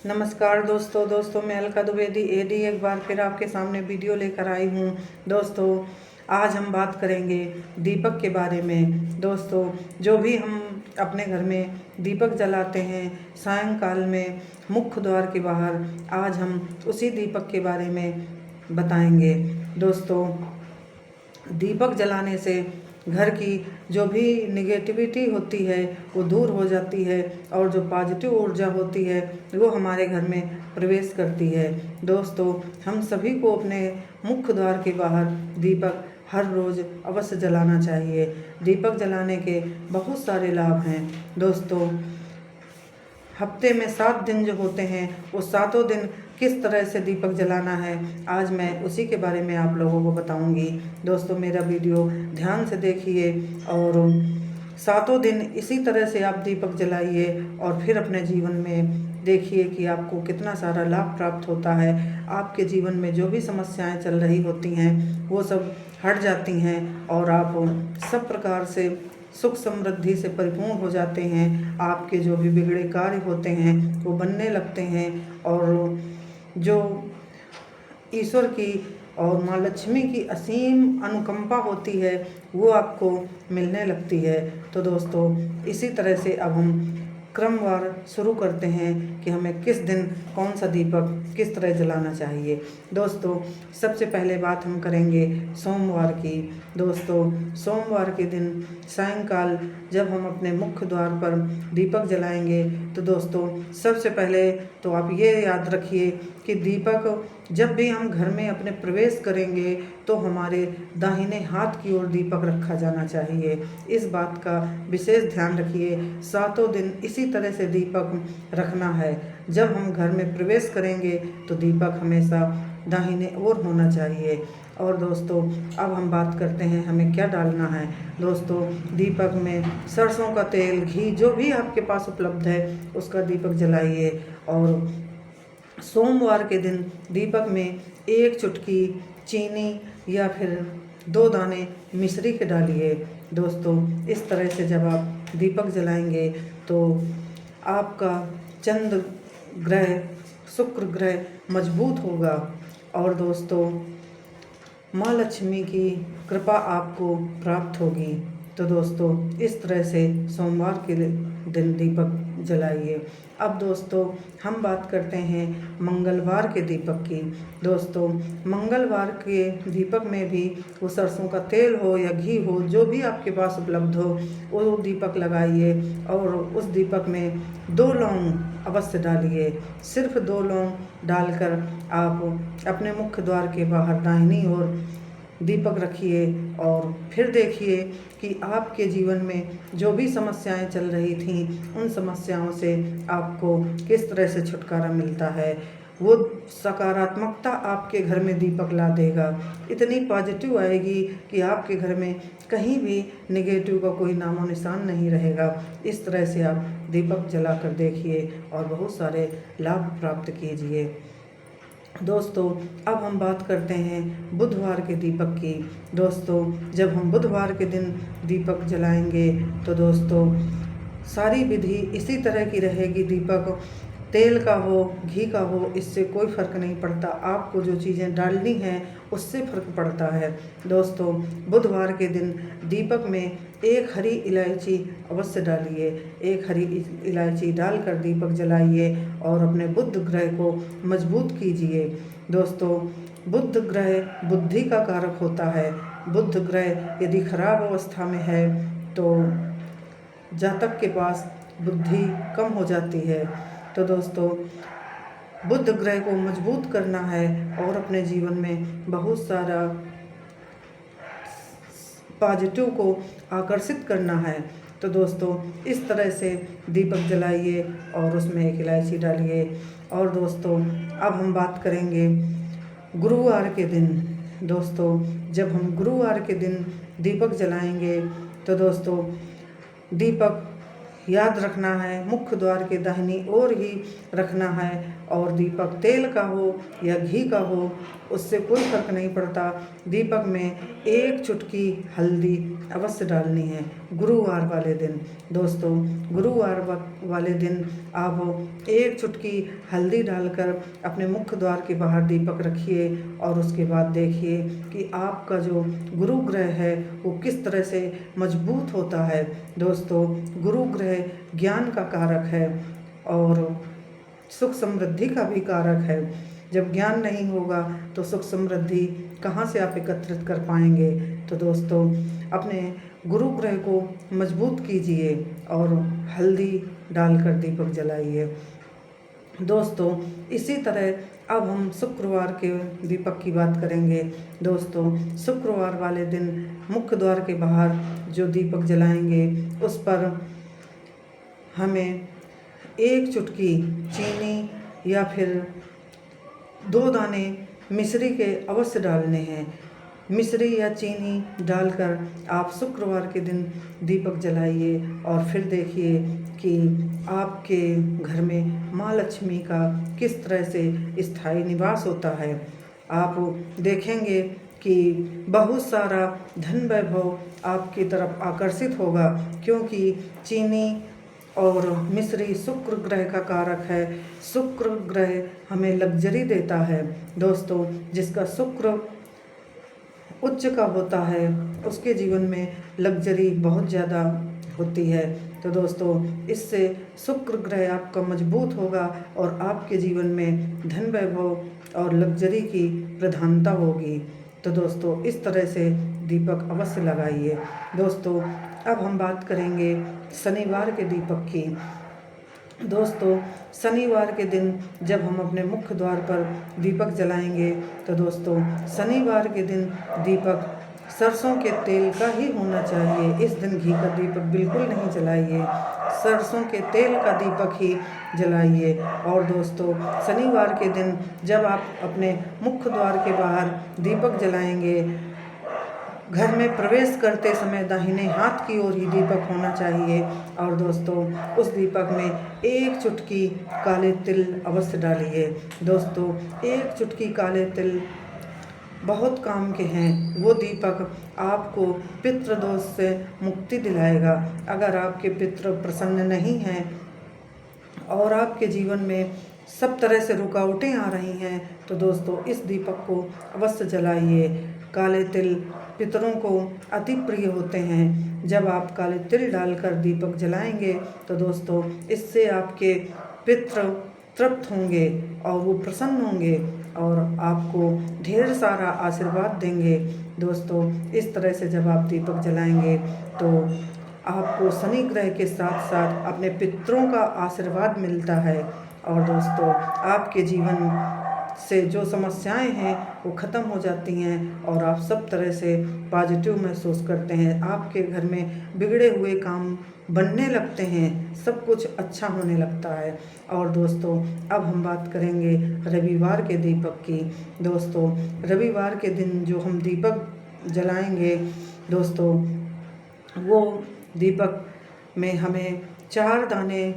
नमस्कार दोस्तों मैं अलका द्विवेदी एडी एक बार फिर आपके सामने वीडियो लेकर आई हूँ। दोस्तों आज हम बात करेंगे दीपक के बारे में। दोस्तों जो भी हम अपने घर में दीपक जलाते हैं सायंकाल में मुख्य द्वार के बाहर, आज हम उसी दीपक के बारे में बताएंगे। दोस्तों दीपक जलाने से घर की जो भी निगेटिविटी होती है वो दूर हो जाती है और जो पॉजिटिव ऊर्जा होती है वो हमारे घर में प्रवेश करती है। दोस्तों हम सभी को अपने मुख्य द्वार के बाहर दीपक हर रोज़ अवश्य जलाना चाहिए। दीपक जलाने के बहुत सारे लाभ हैं। दोस्तों हफ्ते में 7 दिन जो होते हैं वो सातों दिन किस तरह से दीपक जलाना है, आज मैं उसी के बारे में आप लोगों को बताऊंगी। दोस्तों मेरा वीडियो ध्यान से देखिए और सातों दिन इसी तरह से आप दीपक जलाइए और फिर अपने जीवन में देखिए कि आपको कितना सारा लाभ प्राप्त होता है। आपके जीवन में जो भी समस्याएं चल रही होती हैं वो सब हट जाती हैं और आप सब प्रकार से सुख समृद्धि से परिपूर्ण हो जाते हैं। आपके जो भी बिगड़े कार्य होते हैं वो बनने लगते हैं और जो ईश्वर की और माँ लक्ष्मी की असीम अनुकंपा होती है वो आपको मिलने लगती है। तो दोस्तों इसी तरह से अब हम क्रमवार शुरू करते हैं कि हमें किस दिन कौन सा दीपक किस तरह जलाना चाहिए। दोस्तों सबसे पहले बात हम करेंगे सोमवार की। दोस्तों सोमवार के दिन सायंकाल जब हम अपने मुख्य द्वार पर दीपक जलाएंगे तो दोस्तों सबसे पहले तो आप ये याद रखिए कि दीपक जब भी हम घर में अपने प्रवेश करेंगे तो हमारे दाहिने हाथ की ओर दीपक रखा जाना चाहिए। इस बात का विशेष ध्यान रखिए। सातों दिन इसी तरह से दीपक रखना है। जब हम घर में प्रवेश करेंगे तो दीपक हमेशा दाहिने ओर होना चाहिए। और दोस्तों अब हम बात करते हैं हमें क्या डालना है। दोस्तों दीपक में सरसों का तेल, घी जो भी आपके पास उपलब्ध है उसका दीपक जलाइए और सोमवार के दिन दीपक में 1 चुटकी चीनी या फिर 2 दाने मिश्री के डालिए। दोस्तों इस तरह से जब आप दीपक जलाएंगे तो आपका चंद्र ग्रह, शुक्र ग्रह मजबूत होगा और दोस्तों माँ लक्ष्मी की कृपा आपको प्राप्त होगी। तो दोस्तों इस तरह से सोमवार के दिन दीपक जलाइए। अब दोस्तों हम बात करते हैं मंगलवार के दीपक की। दोस्तों मंगलवार के दीपक में भी वो सरसों का तेल हो या घी हो जो भी आपके पास उपलब्ध हो वो दीपक लगाइए और उस दीपक में 2 लौंग अवश्य डालिए। सिर्फ 2 लौंग डालकर आप अपने मुख्य द्वार के बाहर दाहिनी ओर दीपक रखिए और फिर देखिए कि आपके जीवन में जो भी समस्याएं चल रही थीं उन समस्याओं से आपको किस तरह से छुटकारा मिलता है। वो सकारात्मकता आपके घर में दीपक ला देगा। इतनी पॉजिटिव आएगी कि आपके घर में कहीं भी नेगेटिव का कोई नामो निशान नहीं रहेगा। इस तरह से आप दीपक जलाकर देखिए और बहुत सारे लाभ प्राप्त कीजिए। दोस्तों अब हम बात करते हैं बुधवार के दीपक की। दोस्तों जब हम बुधवार के दिन दीपक जलाएंगे तो दोस्तों सारी विधि इसी तरह की रहेगी। दीपक तेल का हो, घी का हो, इससे कोई फ़र्क नहीं पड़ता। आपको जो चीज़ें डालनी हैं उससे फ़र्क पड़ता है। दोस्तों बुधवार के दिन दीपक में 1 हरी इलायची अवश्य डालिए। 1 हरी इलायची डालकर दीपक जलाइए और अपने बुध ग्रह को मजबूत कीजिए। दोस्तों बुध ग्रह बुद्धि का कारक होता है। बुध ग्रह यदि खराब अवस्था में है तो जातक के पास बुद्धि कम हो जाती है। तो दोस्तों बुध ग्रह को मजबूत करना है और अपने जीवन में बहुत सारा पॉजिटिव को आकर्षित करना है। तो दोस्तों इस तरह से दीपक जलाइए और उसमें 1 इलायची डालिए। और दोस्तों अब हम बात करेंगे गुरुवार के दिन। दोस्तों जब हम गुरुवार के दिन दीपक जलाएंगे तो दोस्तों दीपक याद रखना है, मुख्य द्वार के दाहिनी ओर ही रखना है। और दीपक तेल का हो या घी का हो, उससे कोई फर्क नहीं पड़ता। दीपक में 1 चुटकी हल्दी अवश्य डालनी है गुरुवार वाले दिन। दोस्तों, गुरुवार वाले दिन आप 1 चुटकी हल्दी डालकर अपने मुख्य द्वार के बाहर दीपक रखिए और उसके बाद देखिए कि आपका जो गुरु ग्रह है वो किस तरह से मजबूत होता है। दोस्तों, गुरु ग्रह ज्ञान का कारक है और सुख समृद्धि का भी कारक है। जब ज्ञान नहीं होगा तो सुख समृद्धि कहाँ से आप एकत्रित कर पाएंगे। तो दोस्तों, अपने गुरु ग्रह को मजबूत कीजिए और हल्दी डालकर दीपक जलाइए। दोस्तों, इसी तरह अब हम शुक्रवार के दीपक की बात करेंगे। दोस्तों, शुक्रवार वाले दिन मुख्य द्वार के बाहर जो दीपक जलाएंगे उस पर हमें 1 चुटकी चीनी या फिर 2 दाने मिश्री के अवश्य डालने हैं। मिश्री या चीनी डालकर आप शुक्रवार के दिन दीपक जलाइए और फिर देखिए कि आपके घर में माँ लक्ष्मी का किस तरह से स्थायी निवास होता है। आप देखेंगे कि बहुत सारा धन वैभव आपकी तरफ आकर्षित होगा, क्योंकि चीनी और मिश्री शुक्र ग्रह का कारक है। शुक्र ग्रह हमें लग्जरी देता है। दोस्तों, जिसका शुक्र उच्च का होता है उसके जीवन में लग्जरी बहुत ज़्यादा होती है। तो दोस्तों, इससे शुक्र ग्रह आपका मजबूत होगा और आपके जीवन में धन वैभव और लग्जरी की प्रधानता होगी। तो दोस्तों, इस तरह से दीपक अवश्य लगाइए। दोस्तों, अब हम बात करेंगे शनिवार के दीपक की। दोस्तों, शनिवार के दिन जब हम अपने मुख्य द्वार पर दीपक जलाएंगे तो दोस्तों, शनिवार के दिन दीपक सरसों के तेल का ही होना चाहिए। इस दिन घी का दीपक बिल्कुल नहीं जलाइए, सरसों के तेल का दीपक ही जलाइए। और दोस्तों, शनिवार के दिन जब आप अपने मुख्य द्वार के बाहर दीपक जलाएंगे, घर में प्रवेश करते समय दाहिने हाथ की ओर ही दीपक होना चाहिए। और दोस्तों, उस दीपक में 1 चुटकी काले तिल अवश्य डालिए। दोस्तों, 1 चुटकी काले तिल बहुत काम के हैं। वो दीपक आपको पितृदोष से मुक्ति दिलाएगा। अगर आपके पितृ प्रसन्न नहीं हैं और आपके जीवन में सब तरह से रुकावटें आ रही हैं तो दोस्तों, इस दीपक को अवश्य जलाइए। काले तिल पितरों को अति प्रिय होते हैं। जब आप काले तिल डालकर दीपक जलाएंगे तो दोस्तों, इससे आपके पितृ तृप्त होंगे और वो प्रसन्न होंगे और आपको ढेर सारा आशीर्वाद देंगे। दोस्तों, इस तरह से जब आप दीपक जलाएंगे तो आपको शनि ग्रह के साथ साथ अपने पितरों का आशीर्वाद मिलता है। और दोस्तों, आपके जीवन से जो समस्याएं हैं वो ख़त्म हो जाती हैं और आप सब तरह से पॉजिटिव महसूस करते हैं। आपके घर में बिगड़े हुए काम बनने लगते हैं, सब कुछ अच्छा होने लगता है। और दोस्तों, अब हम बात करेंगे रविवार के दीपक की। दोस्तों, रविवार के दिन जो हम दीपक जलाएंगे दोस्तों, वो दीपक में हमें 4 दाने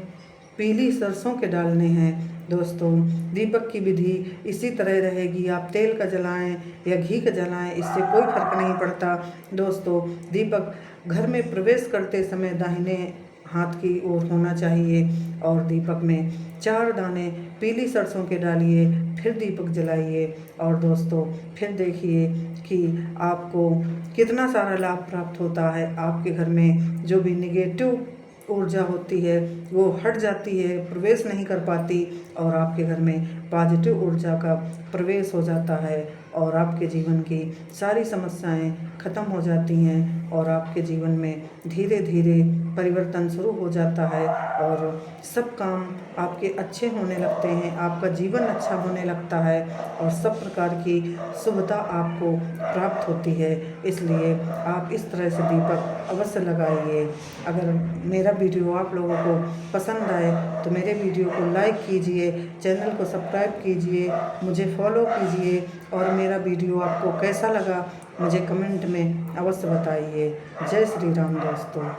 पीली सरसों के डालने हैं। दोस्तों, दीपक की विधि इसी तरह रहेगी। आप तेल का जलाएं या घी का जलाएं, इससे कोई फर्क नहीं पड़ता। दोस्तों, दीपक घर में प्रवेश करते समय दाहिने हाथ की ओर होना चाहिए और दीपक में 4 दाने पीली सरसों के डालिए, फिर दीपक जलाइए। और दोस्तों, फिर देखिए कि आपको कितना सारा लाभ प्राप्त होता है। आपके घर में जो भी निगेटिव ऊर्जा होती है वो हट जाती है, प्रवेश नहीं कर पाती और आपके घर में पॉजिटिव ऊर्जा का प्रवेश हो जाता है और आपके जीवन की सारी समस्याएं ख़त्म हो जाती हैं और आपके जीवन में धीरे धीरे परिवर्तन शुरू हो जाता है और सब काम आपके अच्छे होने लगते हैं, आपका जीवन अच्छा होने लगता है और सब प्रकार की शुभता आपको प्राप्त होती है। इसलिए आप इस तरह से दीपक अवश्य लगाइए। अगर मेरा वीडियो आप लोगों को पसंद आए तो मेरे वीडियो को लाइक कीजिए, चैनल को सब्सक्राइब कीजिए, मुझे फॉलो कीजिए और मेरा वीडियो आपको कैसा लगा मुझे कमेंट में अवश्य बताइए। जय श्री राम दोस्तों।